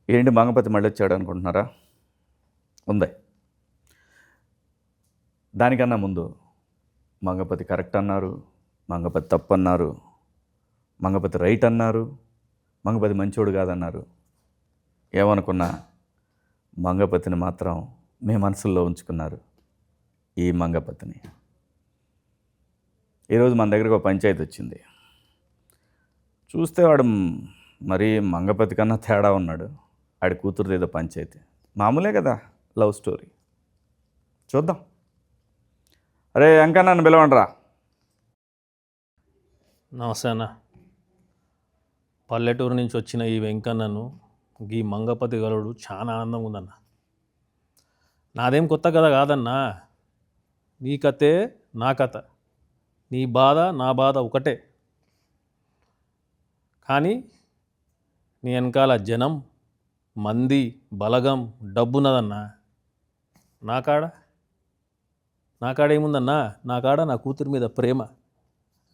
ఏంటి మంగపతి మళ్ళీ వచ్చాడు అనుకుంటున్నారా? ఉంది. దానికన్నా ముందు మంగపతి కరెక్ట్ అన్నారు, మంగపతి తప్పు అన్నారు, మంగపతి రైట్ అన్నారు, మంగపతి మంచోడు కాదన్నారు. ఏమనుకున్నా మంగపతిని మాత్రం మీ మనసుల్లో ఉంచుకున్నారు. ఈ మంగపతిని ఈరోజు మన దగ్గరకు ఒక పంచాయతీ వచ్చింది. చూస్తే వాడు మరీ మంగపతి కన్నా తేడా ఉన్నాడు. ఆడి కూతురుది ఏదో పంచాయతీ. మామూలే కదా, లవ్ స్టోరీ. చూద్దాం. అరే వెంకన్న, నన్ను పిలవండిరా. నమస్తే అన్న. పల్లెటూరు నుంచి వచ్చిన ఈ వెంకన్నను ఈ మంగపతి గలుడు చాలా ఆనందంగా ఉందన్న. నాదేం కొత్త కథ కాదన్నా. నీ కథే నా కథ, నీ బాధ నా బాధ ఒకటే. కానీ నీ వెనకాల జనం, మంది, బలగం, డబ్బున్నదన్నా. నా కాడ ఏముందన్నా? నా కాడ నా కూతురి మీద ప్రేమ.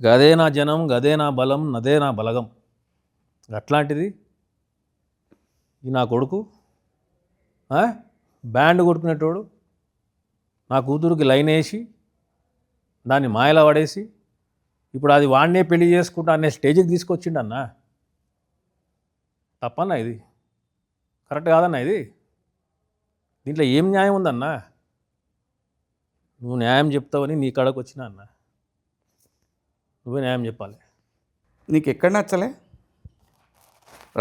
గదే నా జనం, గదే నా బలం, నదే నా బలగం. అట్లాంటిది ఈ నా కొడుకు బ్యాండ్ కొట్టుకునేటోడు నా కూతురికి లైన్ వేసి దాన్ని మాయలా పడేసి ఇప్పుడు అది వాడినే పెళ్లి చేసుకుంటా అనే స్టేజ్కి తీసుకొచ్చిండు అన్న. తప్పన్నా ఇది? కరెక్ట్ కాదన్నా ఇది? దీంట్లో ఏం న్యాయం ఉందన్నా? నువ్వు న్యాయం చెప్తావని నీ కాడకు వచ్చినా అన్న. నువ్వే న్యాయం చెప్పాలి. నీకు ఎక్కడ నచ్చలే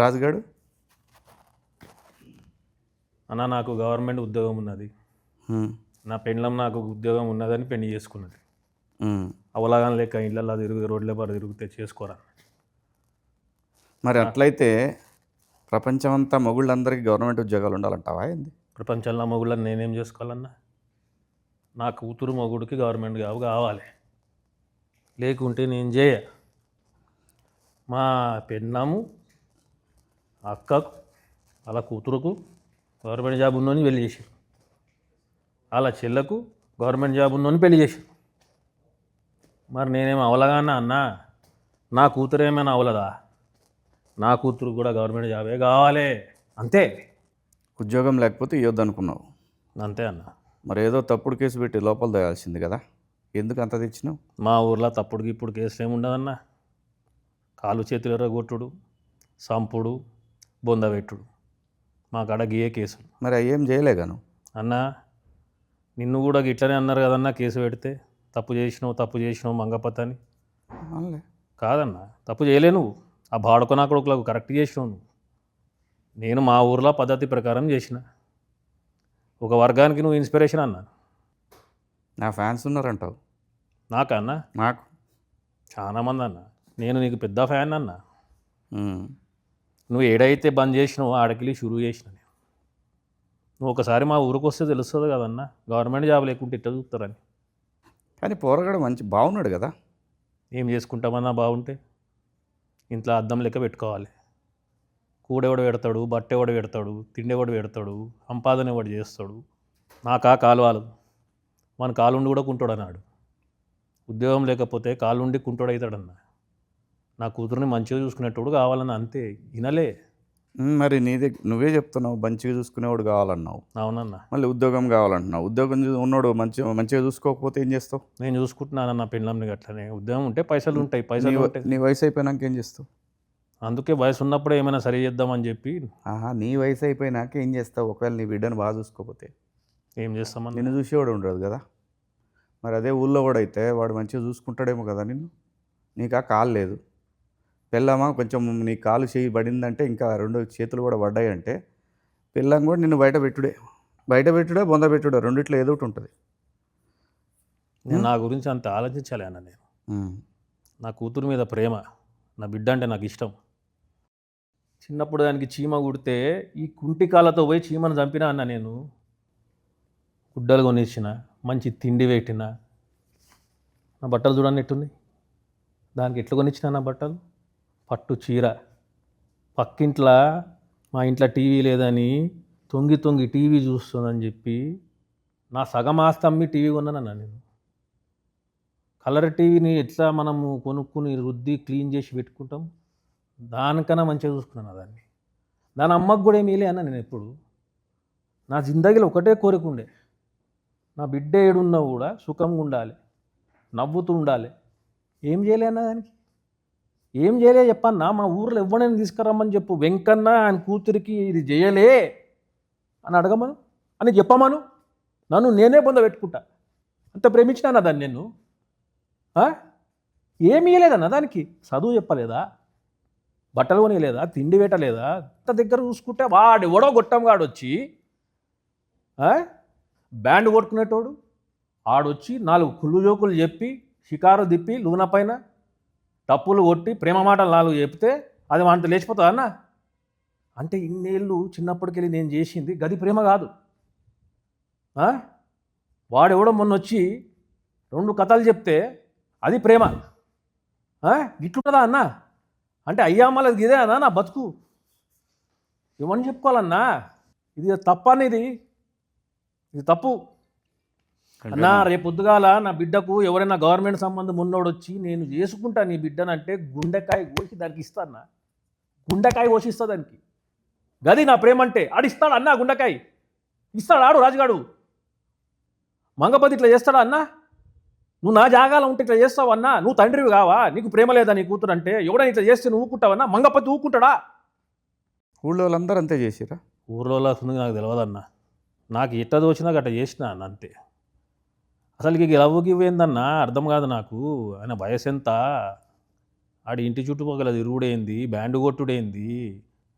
రాజుగాడు? అన్న, నాకు గవర్నమెంట్ ఉద్యోగం ఉన్నది. నా పెండ్లం నాకు ఉద్యోగం ఉన్నదని పెళ్లి చేసుకున్నది. అవలాగానే లేక ఇళ్ళల్లో తిరుగు, రోడ్ల పాటు తిరిగితే చేసుకోరా. మరి అట్లయితే ప్రపంచమంతా మొగుళ్ళందరికీ గవర్నమెంట్ ఉద్యోగాలు ఉండాలంటావా ఏంది? ప్రపంచంలో మొగుళ్ళని నేనేం చేసుకోవాలన్నా? నా కూతురు మొగుడికి గవర్నమెంట్ జాబ్ కావాలి, లేకుంటే నేను చేయ. మా పెన్నాము అక్కకు అలా కూతురుకు గవర్నమెంట్ జాబ్ ఉన్నోని పెళ్లి చేశారు, అలా చెల్లకు గవర్నమెంట్ జాబ్ ఉన్నోని పెళ్లి చేశారు. మరి నేనేమో అవలగానా అన్నా? నా కూతురు ఏమైనా అవలదా? నా కూతురు కూడా గవర్నమెంట్ జాబే కావాలి, అంతే. ఉద్యోగం లేకపోతే ఇవ్వద్దు అనుకున్నావు. అంతే అన్న. మరి ఏదో తప్పుడు కేసు పెట్టి లోపల తేయాల్సింది కదా, ఎందుకు అంత తెచ్చినావు? మా ఊర్లో తప్పుడుకి ఇప్పుడు కేసులు ఏమి ఉండదన్న. కాలు చేతులు ఎర్రగొట్టుడు, సంపుడు, బొందబెట్టుడు, మా కాడ గియే కేసులు. మరి అవి ఏం చేయలేగాను అన్న. నిన్ను కూడా ఇట్లనే అన్నారు కదన్నా, కేసు పెడితే తప్పు చేసినావు మంగపతి అని. కాదన్న, తప్పు చేయలే నువ్వు. ఆ బాడుకొనా కొడుకులకు కరెక్ట్ చేసినావు నువ్వు. నేను మా ఊర్లో పద్ధతి ప్రకారం చేసిన. ఒక వర్గానికి నువ్వు ఇన్స్పిరేషన్ అన్నా. నా ఫ్యాన్స్ ఉన్నారంటావు? నాకన్నా? నాకు చాలామంది అన్న. నేను నీకు పెద్ద ఫ్యాన్ అన్నా. నువ్వు ఏడైతే బంద్ చేసినావో ఆడకెళ్ళి షురూ చేసిన నేను. నువ్వు ఒకసారి మా ఊరికి వస్తే తెలుస్తుంది కదన్నా, గవర్నమెంట్ జాబ్ లేకుంటే ఇట్లా చూస్తారని. కానీ పోరగాడు మంచి బాగున్నాడు కదా. ఏం చేసుకుంటామన్నా బాగుంటే? ఇంట్లో అద్దం లెక్క పెట్టుకోవాలి. కూడెవడు పెడతాడు, బట్టెవడు పెడతాడు, తిండెవడు పెడతాడు, సంపాదన ఎవడు చేస్తాడు. నాకా కాలువాలు మన కాలుండి కూడా కుంటాడు అన్నాడు. ఉద్యోగం లేకపోతే కాలుండి కుంటాడు అవుతాడన్న. నా కూతురుని మంచిగా చూసుకునేటోడు కావాలన్న, అంతే. వినలే. మరి నువ్వే చెప్తున్నావు మంచిగా చూసుకునేవాడు కావాలన్నావు. అవునన్నా. మళ్ళీ ఉద్యోగం కావాలంటున్నావు. ఉద్యోగం ఉన్నాడు మంచిగా చూసుకోకపోతే ఏం చేస్తావు? నేను చూసుకుంటున్నానన్న పెళ్ళంని అట్లనే. ఉద్యోగం ఉంటే పైసలు ఉంటాయి, పైసలు ఉంటాయి. నీ వయసు అయిపోయినాక ఏం చేస్తావు? అందుకే వయసు ఉన్నప్పుడే ఏమైనా సరి చేద్దామని చెప్పి. నీ వయసు అయిపోయినాక ఏం చేస్తావు? ఒకవేళ నీ బిడ్డను బాగా చూసుకోకపోతే ఏం చేస్తామని? నిన్ను చూసేవాడు ఉండదు కదా. మరి అదే ఊళ్ళో కూడా అయితే వాడు మంచిగా చూసుకుంటాడేమో కదా నిన్ను. నీకు ఆ కాలు లేదు, పిల్లమా కొంచెం నీ కాలు చేయి పడిందంటే, ఇంకా రెండు చేతులు కూడా పడ్డాయి అంటే పిల్లం కూడా నిన్ను బయట పెట్టుడే బొంద పెట్టుడే, రెండిట్లో ఏదో ఒకటి ఉంటుంది. నేను నా గురించి అంత ఆలోచించాలి అన్న. నేను నా కూతురు మీద ప్రేమ, నా బిడ్డ అంటే నాకు ఇష్టం. చిన్నప్పుడు దానికి చీమ కుడితే ఈ కుంటి కాళ్ళతో పోయి చీమను చంపినా అన్న. నేను గుడ్డలు కొనిచ్చిన, మంచి తిండి పెట్టిన. నా బట్టలు చూడండి ఎట్టుంది. దానికి ఎట్లా కొనిచ్చిన నా బట్టలు? పట్టు చీర. పక్కింట్లో మా ఇంట్లో టీవీ లేదని తొంగి టీవీ చూస్తుందని చెప్పి నా సగం ఆస్తి అమ్మి టీవీ కొన్నానన్నా నేను. కలర్ టీవీని ఎట్లా మనము కొనుక్కుని రుద్ది క్లీన్ చేసి పెట్టుకుంటాం, దానికన్నా మంచిగా చూసుకున్నాను దాన్ని. దాని అమ్మకు కూడా ఏమీ లే అన్న నేను ఎప్పుడు. నా జిందగీలో ఒకటే కోరిక ఉండే, నా బిడ్డ ఏడున్నా కూడా సుఖంగా ఉండాలి, నవ్వుతూ ఉండాలి. ఏం చేయలే అన్న దానికి, ఏం చేయలే చెప్పన్నా. మా ఊర్లో ఎవరైనా తీసుకురమ్మని చెప్పు, వెంకన్న ఆయన కూతురికి ఇది చేయలే అని అడగమను, అని చెప్పమను. నన్ను నేనే బొంద పెట్టుకుంటా. అంత ప్రేమించినా దాన్ని నేను. ఏమి ఇయ్యలేదన్న దానికి. చదువు చెప్పలేదా, బట్టలు కొనియలేదా, తిండి పెట్టలేదా? అంత దగ్గర చూసుకుంటే వాడెవడో గొట్టంగాడు వచ్చి బ్యాండ్ కొట్టుకునేటోడు ఆడొచ్చి 4 కుళ్ళు జోకులు చెప్పి షికారు తిప్పి లూన పైన తప్పులు కొట్టి ప్రేమ మాటలు 4 చెప్తే అది వాంత లేచిపోతుందా అన్న? అంటే ఇన్నేళ్ళు చిన్నప్పటికెళ్ళి నేను చేసింది గది ప్రేమ కాదు. వాడెవడో మొన్న వచ్చి 2 కథలు చెప్తే అది ప్రేమ. గిట్లుంటుందా అన్న? అంటే అయ్యామ్మలది ఇదే అన్నా నా బతుకు. ఏమని చెప్పుకోవాలన్నా? ఇది తప్పనేది, ఇది తప్పు అన్నా. రేపు పొద్దుగాల నా బిడ్డకు ఎవరైనా గవర్నమెంట్ సంబంధం ఉన్నోడు వచ్చి నేను చేసుకుంటా నీ బిడ్డనంటే గుండెకాయ కోసి దానికి ఇస్తానా? గుండెకాయ కోసిస్తా దానికి. గది నా ప్రేమ అంటే. ఆడిస్తాడు అన్నా గుండెకాయ ఇస్తాడు. ఆడు రాజుగాడు మంగపతి ఇట్లా చేస్తాడా అన్నా? నువ్వు నా జాగాలో ఉంటే ఇట్లా చేస్తావు అన్నా? నువ్వు తండ్రివి కావా? నీకు ప్రేమ లేదా నీ కూతురు అంటే? ఎవడైనా ఇట్లా చేస్తే నువ్వు ఊకుంటావన్నా? మంగపతి ఊకుంటాడా? ఊళ్ళో వాళ్ళందరూ అంతే చేసిరా? ఊర్లో వస్తుంది నాకు తెలియదన్నా. నాకు ఎట్ట దోచినా గట్ట చేసిన అన్న అంతే. అసలుకి లవ్వుకి ఇవ్వేందన్నా అర్థం కాదు నాకు. ఆయన వయసు ఎంత? ఆడి ఇంటి చుట్టుపక్కల తిరుగుడేంది, బ్యాండ్ కొట్టుడేంది,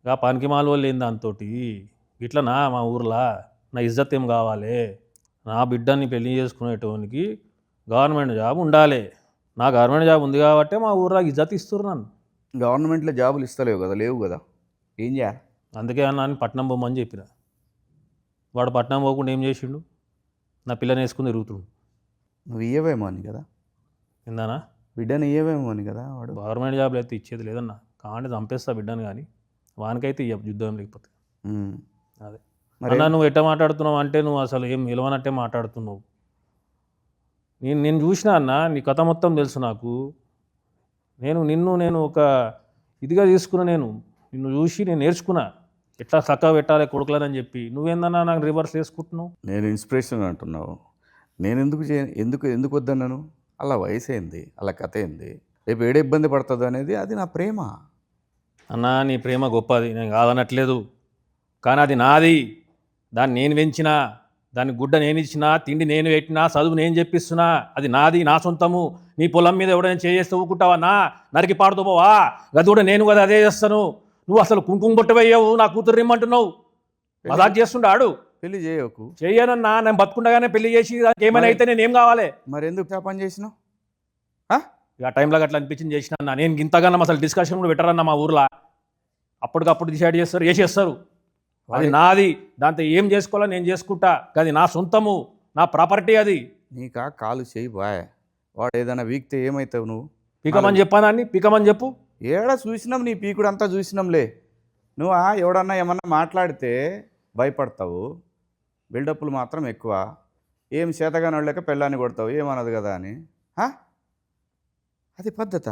ఇక పనికి మాలోళ్ళు ఏంది అంతోటి. ఇట్లనా మా ఊర్లో నా ఇజ్జత్ ఏం కావాలి? నా బిడ్డని పెళ్లి చేసుకునేటోనికి గవర్నమెంట్ జాబ్ ఉండాలి. నా గవర్నమెంట్ జాబ్ ఉంది కాబట్టి మా ఊర్లో ఇజ్జత్ ఇస్తున్నారు నన్ను. గవర్నమెంట్లో జాబులు ఇస్తలేవు కదా, లేవు కదా, ఏం చేయాలి? అందుకే అన్న అని పట్నం పోమని చెప్పిన. వాడు పట్నం పోకుండా ఏం చేసిండు? నా పిల్లని వేసుకుని తిరుగుతుండు. నువ్వు ఇయ్యవేమో అని కదా, ఏందన్నా? బిడ్డని ఇయ్యవేమో అని కదా. వాడు గవర్నమెంట్ జాబ్లు అయితే ఇచ్చేది లేదన్నా. కాంటే చంపేస్తా బిడ్డను, కానీ వానికైతే ఇయ్య యుద్ధం లేకపోతే. అదే అన్నా, నువ్వు ఎట్ట మాట్లాడుతున్నావు అంటే నువ్వు అసలు ఏం నిలవనట్టే మాట్లాడుతున్నావు. నేను చూసినా అన్న, నీ కథ మొత్తం తెలుసు నాకు. నిన్ను ఒక ఇదిగా తీసుకున్నా. నిన్ను చూసి నేను నేర్చుకున్నా ఎట్లా చక్కగా పెట్టాలి కొడుకులని చెప్పి. నువ్వేందన్నా నాకు రివర్స్ వేసుకుంటున్నావు? నేను ఇన్స్పిరేషన్ అంటున్నావు. నేను ఎందుకు వద్దన్నాను? అలా వయసు ఏంది, అలా కథ ఏంది, రేపు ఏడే ఇబ్బంది పడుతుంది అనేది అది నా ప్రేమ. అన్నా నీ ప్రేమ గొప్పది, నేను కాదనట్లేదు. కానీ అది నాది. దాన్ని నేను పెంచినా, దాని గుడ్డ నేను ఇచ్చినా, తిండి నేను పెట్టినా, చదువు నేను చెప్పిస్తున్నా. అది నాది, నా సొంతము. నీ పొలం మీద ఎవడైనా చేస్తే ఊకుంటావన్నా? నరికి పాడుతూ పోవా? గది కూడా నేను కదా అదే చేస్తాను. నువ్వు అసలు కుంకుమ బొట్టవయ్యావు, నా కూతురు ఇమ్మంటున్నావు. మజాక్ చేస్తుండాడు. పెళ్లి చేయకు. చెయ్యనన్నా, నేను బతుకుండగానే పెళ్లి చేసి ఏమైనా అయితే నేను ఏం కావాలి? మరి ఎందుకు ఆ పని చేసినావు? ఇక టైంలో అట్లా అనిపించింది చేసిన అన్న. నేను ఇంతగానో అసలు డిస్కషన్ కూడా పెట్టరన్న మా ఊర్లో. అప్పటికప్పుడు డిసైడ్ చేస్తారు, చేసేస్తారు. అది నాది, దాంతో ఏం చేసుకోవాలో నేను చేసుకుంటా. అది నా సొంతము, నా ప్రాపర్టీ. అది నీకా కాలు చేయి బాయ్. వాడు ఏదైనా వీక్తే ఏమవుతావు నువ్వు? పీకమని చెప్పానాన్ని, పీకమని చెప్పు. ఏడా చూసినాం, నీ పీకుడు అంతా చూసినాంలే. నువ్వు ఎవడన్నా ఏమన్నా మాట్లాడితే భయపడతావు, బిల్డప్లు మాత్రం ఎక్కువ. ఏం చేతగాని వాళ్ళక పెళ్ళాన్ని కొడతావు, ఏమన్నది కదా అని. అది పద్ధత?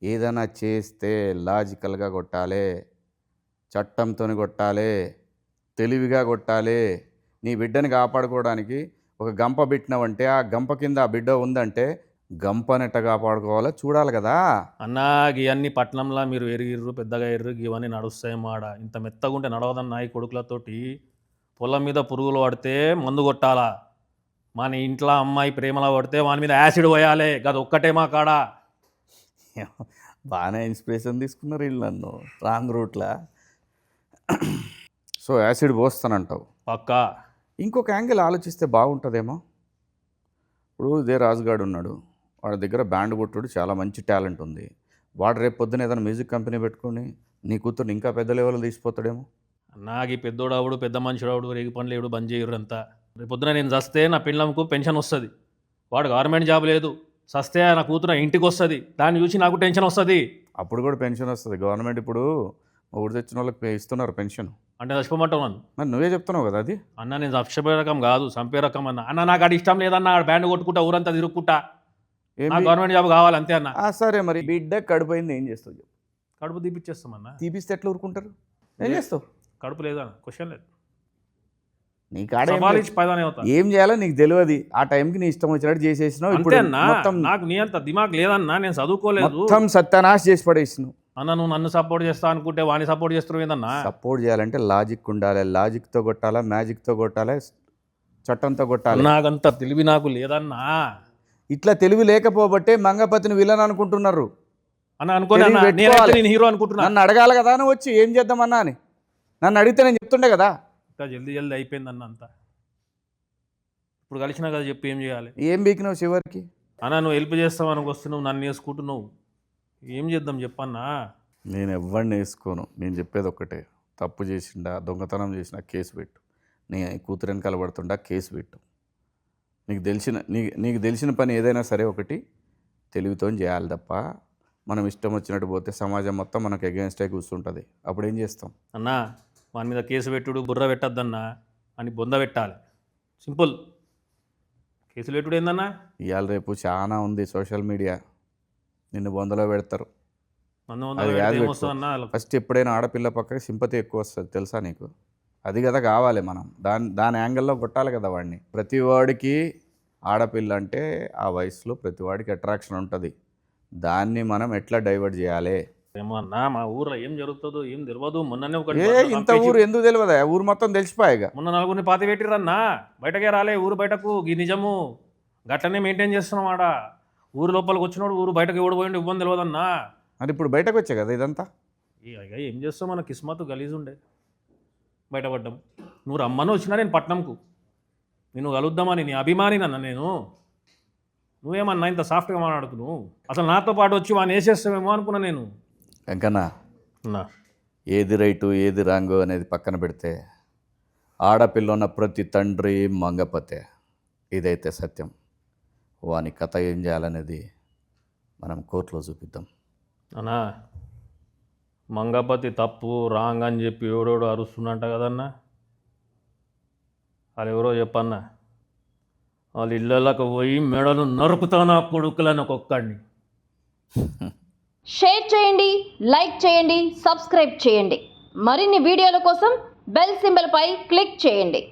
ఏదైనా చేస్తే లాజికల్గా కొట్టాలి, చట్టంతో కొట్టాలి, తెలివిగా కొట్టాలి. నీ బిడ్డని కాపాడుకోవడానికి ఒక గంప పెట్టినావంటే ఆ గంప కింద ఆ బిడ్డ ఉందంటే గంపనెట్ట కాపాడుకోవాలో చూడాలి కదా. అన్నా ఇవన్నీ పట్నంలో మీరు ఎరిగిర్రు, పెద్దగా ఎర్రు, ఇవన్నీ నడుస్తాయి మాడ. ఇంత మెత్తగా ఉంటే నడవదన్నా. ఈ కొడుకులతోటి పొలం మీద పురుగులు పడితే మందు కొట్టాలా? మన ఇంట్లో అమ్మాయి ప్రేమలో పడితే వాని మీద యాసిడ్ పోయాలి. అది ఒక్కటే మా కాడ. బాగానే ఇన్స్పిరేషన్ తీసుకున్నారు వీళ్ళు నన్ను రాంగ్ రూట్లో. సో యాసిడ్ పోస్తానంటావు? పక్కా. ఇంకొక యాంగిల్ ఆలోచిస్తే బాగుంటుందేమో. ఇప్పుడు ఇదే రాజుగాడు ఉన్నాడు, వాడి దగ్గర బ్యాండ్ కొట్టుడు చాలా మంచి టాలెంట్ ఉంది. వాడు రేపు పొద్దున ఏదైనా మ్యూజిక్ కంపెనీ పెట్టుకుని నీ కూతుర్ని ఇంకా పెద్ద లెవెల్లో తీసిపోతాడేమో. నాకు ఈ పెద్దోడావుడు, పెద్ద మనిషిరావుడు, రేగి పనులు ఏడు బంద్ చేయరు అంతా. రేపు పొద్దున నేను చస్తే నా పిల్లలకు పెన్షన్ వస్తుంది. వాడు గవర్నమెంట్ జాబ్ లేదు, చస్తే నా కూతురు ఇంటికి వస్తుంది. దాన్ని చూసి నాకు టెన్షన్ వస్తుంది. అప్పుడు కూడా పెన్షన్ వస్తుంది. గవర్నమెంట్ ఇప్పుడు ఊరు తెచ్చిన వాళ్ళకి ఇస్తున్నారు పెన్షన్. అంటే చచ్చిపోమంటావు నన్ను? మరి నువ్వే చెప్తున్నావు కదా అది. అన్న నేను చచ్చిపోయే రకం కాదు, చంపే రకం అన్న. అన్న నాకు అది ఇష్టం లేదన్న. బ్యాండ్ కొట్టుకుంటా ఊరంతా తిరుగుకుంటా. నాకు గవర్నమెంట్ జాబ్ కావాలి అంతే అన్న. సరే మరి బిడ్డ కడిపోయింది ఏం చేస్తావు చెప్పు? కడుపు తీపిచ్చేస్తామన్నా. తీపిస్తే ఎట్లా ఊరుకుంటారు? ఏం చేస్తావు? కడుపు లేదా క్వశ్చన్ లేదు. నీ కాడ ఏం సవాల్ లేదు. ఇచ్చి పైదానే అవుతా ఏం చేయాలో నీకు తెలియదు. ఆ టైంకి నీ ఇష్టం వచ్చినట్టు చేసేసినావు. అంతే ఇప్పుడు అన్నా. మొత్తం నాకు నీ అంత దిమాగ్ లేదన్నా, నేను చదువుకోలేదు మొత్తం సత్యానాశ చేసి పడేసినావు. అన్న. నువ్వు నన్ను సపోర్ట్ చేస్తా అనుకుంటే వాడిని సపోర్ట్ చేస్తున్నావు ఏందన్నా? సపోర్ట్ చేయాలంటే లాజిక్ ఉండాలి. లాజిక్తో కొట్టాలా, మ్యాజిక్తో కొట్టాలి, చట్టంతో కొట్టాలి. నాకంత తెలివి నాకు లేదన్నా. ఇట్లా తెలివి లేకపోబట్టే మంగపతిని విలన్ అనుకుంటున్నారు. అన్న అనుకోలే తెలివి అన్న, పెట్టుకోవాలి. నేనైతే నేను హీరో అనుకుంటున్నా. నన్ను అడగాలి కదా అని వచ్చి ఏం చేద్దామన్నా అని. నన్ను అడిగితే నేను చెప్తుండే కదా. ఇంకా జల్దీ అయిపోయిందన్న అంతా. ఇప్పుడు కలిసినా కదా చెప్పు ఏం చేయాలి? ఏం బీకినావు చివరికి? అన్న నువ్వు హెల్ప్ చేస్తావని వస్తున్నావు, నన్ను వేసుకుంటున్నావు, ఏం చేద్దాం చెప్పన్నా? నేను ఎవరిని వేసుకోను. నేను చెప్పేది ఒక్కటే, తప్పు చేసిండా, దొంగతనం చేసినా కేసు పెట్టు. నీ కూతురు వెనకాల పడుతుండా కేసు పెట్టు. నీకు తెలిసిన పని ఏదైనా సరే ఒకటి తెలివితో చేయాలి తప్ప మనం ఇష్టం వచ్చినట్టు పోతే సమాజం మొత్తం మనకు అగేన్స్టే కూర్చుంటుంది. అప్పుడు ఏం చేస్తాం? అన్నా వాని మీద కేసు పెట్టుడు, బుర్ర పెట్టద్దన్నా అని బొంద పెట్టాలి. సింపుల్. కేసులు పెట్టుడు ఏందన్నా? ఇవాళ రేపు చాలా ఉంది సోషల్ మీడియా, నిన్ను బొందలో పెడతారు. నన్ను అది యాద పెట్టుకో. ఏమొస్తుందన్నా? ఫస్ట్ ఎప్పుడైనా ఆడపిల్ల పక్కకి సింపతి ఎక్కువ వస్తుంది తెలుసా నీకు? అది కదా కావాలి. మనం దాని యాంగిల్లో కొట్టాలి కదా వాడిని. ప్రతి వాడికి ఆడపిల్ల అంటే ఆ వయసులో ప్రతి వాడికి అట్రాక్షన్ ఉంటుంది. దాన్ని మనం ఎట్లా డైవర్ట్ చేయాలి? ఏమో అన్నా, మా ఊర్లో ఏం జరుగుతుందో ఏం తెలియదు. మొన్ననే ఒకటి ఇంత ఊరు ఎందుకు తెలియదా? ఊరు మొత్తం తెలిసిపోయాగా. మొన్న నలుగురిని పాతి పెట్టిరన్నా, బయటకే రాలే ఊరు బయటకు. ఈ నిజము గట్లనే మెయింటైన్ చేస్తున్నాం ఆడ. ఊరు లోపలికి వచ్చినోడు ఊరు బయటకు ఎవడు పోయిండు ఇవ్వని తెలియదన్నా. మరి ఇప్పుడు బయటకు వచ్చే కదా ఇదంతా. ఇక ఏం చేస్తావు, మన కిస్మత్ గలీజ్ ఉండే బయటపడ్డాం. నువ్వు రమ్మని వచ్చినా నేను పట్నంకు, నేను కలుద్దామని నీ అభిమాని నన్న నేను. నువ్వేమన్నా ఇంత సాఫ్ట్గా మాట్లాడుతున్నావు? అసలు నాతో పాటు వచ్చి వాడిని వేసేస్తావేమో అనుకున్నా నేను. వెంకన్నా, అన్నా ఏది రైటు ఏది రాంగు అనేది పక్కన పెడితే ఆడపిల్ల ఉన్న ప్రతి తండ్రి మంగపతే. ఇదైతే సత్యం. వాని కథ ఏం చేయాలనేది మనం కోర్టులో చూపిద్దాం. అన్నా మంగపతి తప్పు రాంగ్ అని చెప్పి ఎవడెవడో అరుస్తున్నట్ట కదన్నా. వాళ్ళు ఎవరో చెప్పన్నా, వాళ్ళ ఇళ్ళకి పోయి మెడలు నరుకుతానా కొడుకులని ఒక్కొక్కడిని. షేర్ చేయండి, లైక్ చేయండి, సబ్స్క్రైబ్ చేయండి. మరిన్ని వీడియోల కోసం బెల్ సింబల్పై క్లిక్ చేయండి.